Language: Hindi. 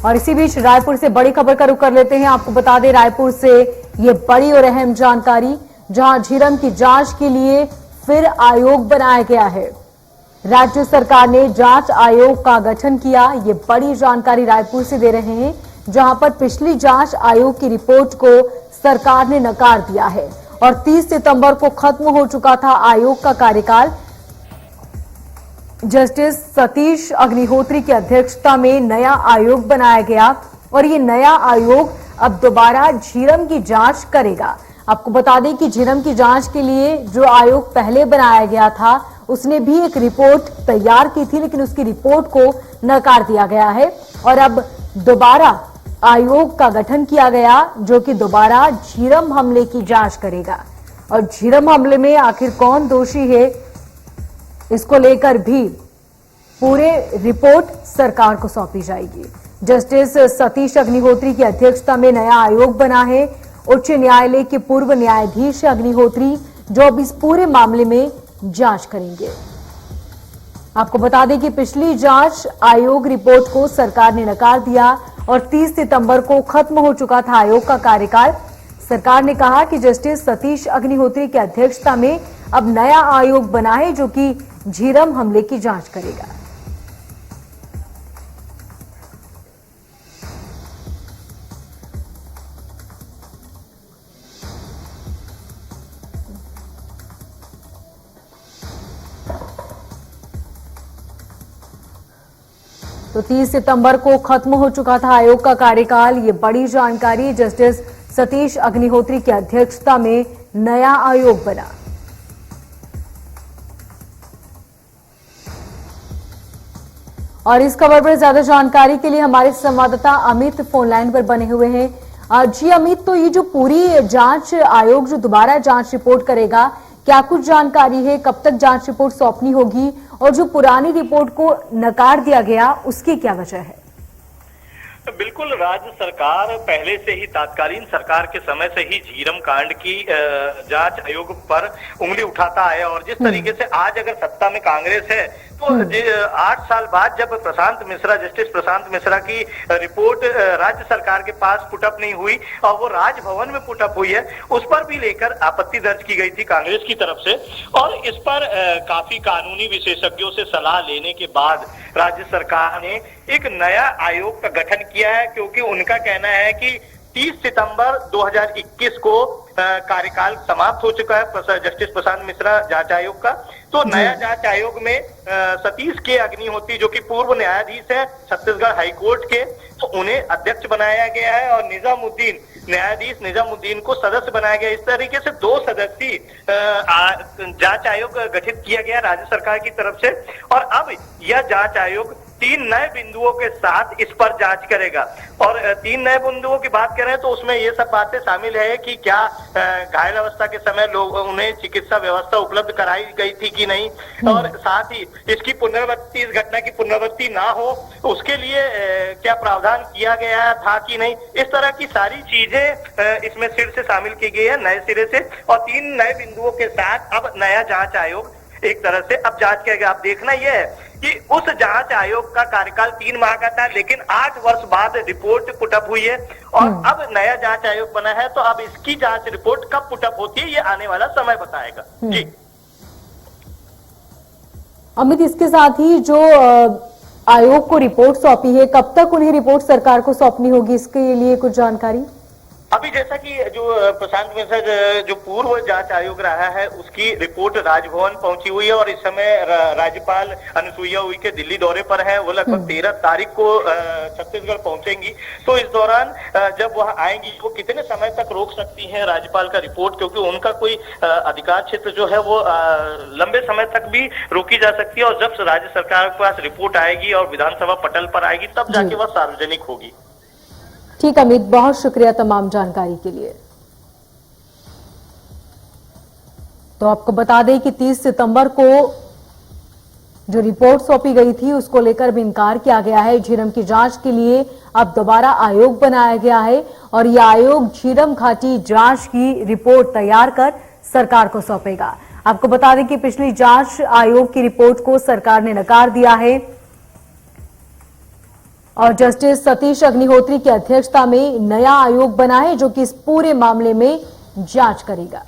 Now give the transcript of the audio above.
और इसी बीच रायपुर से बड़ी खबर का रुख कर लेते हैं। आपको बता दें रायपुर से ये बड़ी और अहम जानकारी, जहां झीरम की जांच के लिए फिर आयोग बनाया गया है। राज्य सरकार ने जांच आयोग का गठन किया। ये बड़ी जानकारी रायपुर से दे रहे हैं, जहां पर पिछली जांच आयोग की रिपोर्ट को सरकार ने नकार दिया है और 30 सितंबर को खत्म हो चुका था आयोग का कार्यकाल। जस्टिस सतीश अग्निहोत्री की अध्यक्षता में नया आयोग बनाया गया और ये नया आयोग अब दोबारा झीरम की जांच करेगा। आपको बता दें कि झीरम की जांच के लिए जो आयोग पहले बनाया गया था, उसने भी एक रिपोर्ट तैयार की थी, लेकिन उसकी रिपोर्ट को नकार दिया गया है और अब दोबारा आयोग का गठन किया गया, जो कि दोबारा झीरम हमले की जांच करेगा। और झीरम हमले में आखिर कौन दोषी है, इसको लेकर भी पूरे रिपोर्ट सरकार को सौंपी जाएगी। जस्टिस सतीश अग्निहोत्री की अध्यक्षता में नया आयोग बना है। उच्च न्यायालय के पूर्व न्यायाधीश अग्निहोत्री, जो अब इस पूरे मामले में जांच करेंगे। आपको बता दें कि पिछली जांच आयोग रिपोर्ट को सरकार ने नकार दिया और 30 सितंबर को खत्म हो चुका था आयोग का कार्यकाल। सरकार ने कहा कि जस्टिस सतीश अग्निहोत्री की अध्यक्षता में अब नया आयोग बना है, जो कि झीरम हमले की जांच करेगा। तो 30 सितंबर को खत्म हो चुका था आयोग का कार्यकाल। ये बड़ी जानकारी, जस्टिस सतीश अग्निहोत्री की अध्यक्षता में नया आयोग बना। और इस खबर पर ज्यादा जानकारी के लिए हमारे संवाददाता अमित फोन लाइन पर बने हुए हैं। जी अमित, तो ये जो पूरी जांच आयोग जो दोबारा जांच रिपोर्ट करेगा, क्या कुछ जानकारी है? कब तक जांच रिपोर्ट सौंपनी होगी और जो पुरानी रिपोर्ट को नकार दिया गया, उसकी क्या वजह है? बिल्कुल, राज्य सरकार पहले से ही तत्कालीन सरकार के समय से ही झीरम कांड की जांच आयोग पर उंगली उठाता है और जिस तरीके से आज अगर सत्ता में कांग्रेस है, तो 8 साल बाद जब जस्टिस प्रशांत मिश्रा की रिपोर्ट राज्य सरकार के पास पुटअप नहीं हुई और वो राजभवन में पुटअप हुई है, उस पर भी लेकर आपत्ति दर्ज की गई थी कांग्रेस की तरफ से। और इस पर काफी कानूनी विशेषज्ञों से सलाह लेने के बाद राज्य सरकार ने एक नया आयोग का गठन किया है, क्योंकि उनका कहना है कि 30 सितंबर 2021 को कार्यकाल समाप्त हो चुका है जस्टिस प्रशांत मिश्रा जांच आयोग का। तो नया जांच आयोग में सतीश के अग्निहोत्री, जो कि पूर्व न्यायाधीश है छत्तीसगढ़ हाईकोर्ट के, तो उन्हें अध्यक्ष बनाया गया है और न्यायाधीश निजामुद्दीन को सदस्य बनाया गया। इस तरीके से 2 सदस्यीय जांच आयोग गठित किया गया राज्य सरकार की तरफ से। और अब यह जांच आयोग 3 नए बिंदुओं के साथ इस पर जांच करेगा। और 3 नए बिंदुओं की बात करें तो उसमें ये सब बातें शामिल है कि क्या घायल अवस्था के समय उन्हें चिकित्सा व्यवस्था उपलब्ध कराई गई थी कि नहीं, और साथ ही इसकी पुनरावृत्ति, इस घटना की पुनरावृत्ति ना हो उसके लिए क्या प्रावधान किया गया था कि नहीं। इस तरह की सारी चीजें इसमें सिर से शामिल की गई है नए सिरे से। और 3 नए बिंदुओं के साथ अब नया जांच आयोग एक तरह से अब जांच करेगा। अब देखना यह है कि उस जांच आयोग का कार्यकाल 3 माह का था, लेकिन 8 वर्ष बाद रिपोर्ट पुटअप हुई है और अब नया जांच आयोग बना है। तो अब इसकी जांच रिपोर्ट कब पुटअप होती है, ये आने वाला समय बताएगा। जी अमित, इसके साथ ही जो आयोग को रिपोर्ट सौंपी है, कब तक उन्हें रिपोर्ट सरकार को सौंपनी होगी, इसके लिए कुछ जानकारी? अभी जैसा कि जो प्रशांत मिश्रा जो पूर्व जांच आयोग रहा है, उसकी रिपोर्ट राजभवन पहुंची हुई है और इस समय राज्यपाल अनुसुईया उइके दिल्ली दौरे पर है। वो लगभग 13 तारीख को छत्तीसगढ़ पहुंचेंगी। तो इस दौरान जब वह आएंगी, वो कितने समय तक रोक सकती हैं राज्यपाल का रिपोर्ट, क्योंकि उनका कोई अधिकार क्षेत्र जो है वो लंबे समय तक भी रोकी जा सकती है। और जब राज्य सरकार के पास रिपोर्ट आएगी और विधानसभा पटल पर आएगी, तब जाके वह सार्वजनिक होगी। ठीक अमित, बहुत शुक्रिया तमाम जानकारी के लिए। तो आपको बता दें कि 30 सितंबर को जो रिपोर्ट सौंपी गई थी, उसको लेकर भी इनकार किया गया है। झीरम की जांच के लिए अब दोबारा आयोग बनाया गया है और यह आयोग झीरम घाटी जांच की रिपोर्ट तैयार कर सरकार को सौंपेगा। आपको बता दें कि पिछली जांच आयोग की रिपोर्ट को सरकार ने नकार दिया है और जस्टिस सतीश अग्निहोत्री की अध्यक्षता में नया आयोग बना है जो कि इस पूरे मामले में जांच करेगा।